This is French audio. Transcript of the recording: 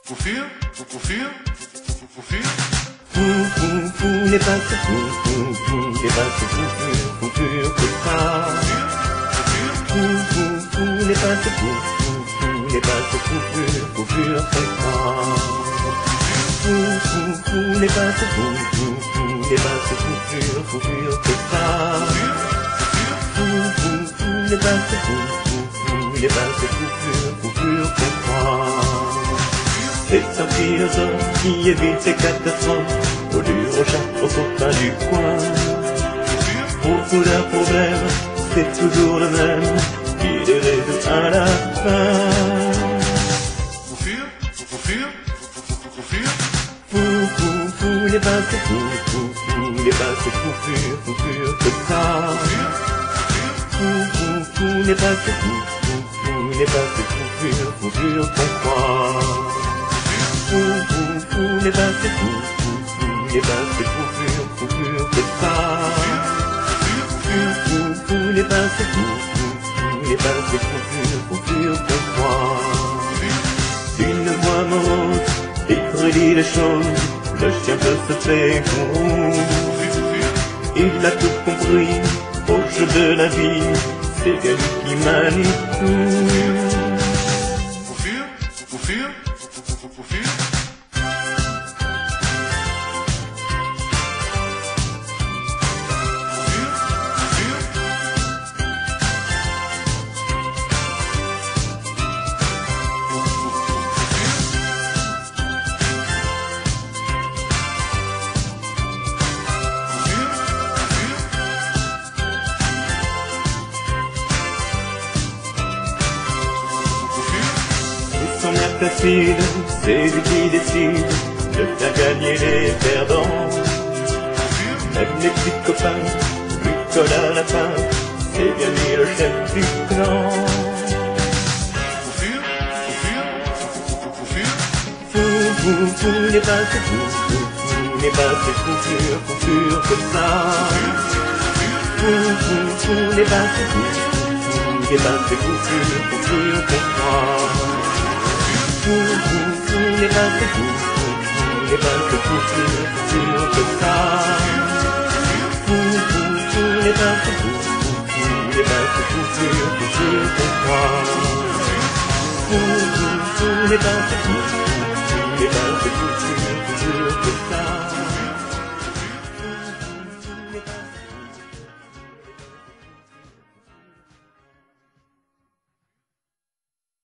Confia, confia, confia. Les bases, les bases, que ça. Les bases, les bases, que ça. Les bases, les bases, que ça. Les bases, les bases, que ça. C'est un philosophe qui évite ses catastrophes, au dur au chat, au copain du coin. Beaucoup d'un problème, c'est toujours le même, il est résout à la fin. Confia, confia, confia. Les bases, les bases, que ça. Les bases, les bases, qu'on croit. Les bases, les bases, que ça. Les bases, les bases, qu'on croit. Une voix morose écrit les choses, le chien peut se faire gros. Il a tout compris au jeu de la vie, c'est bien lui qui manie tout. Confia, confia, confia. Son air facile, c'est lui qui décide de faire gagner les perdants. Même les petits copains lui collent à la fin, c'est bien lui le chef du clan. Confia, confia, confia. Les bases, les bases, que ça. Les bases, les bases, qu'on croit. Les bases, les bases, que ça. Les bases, les bases, qu'on croit. Les bases, les bases, que ça.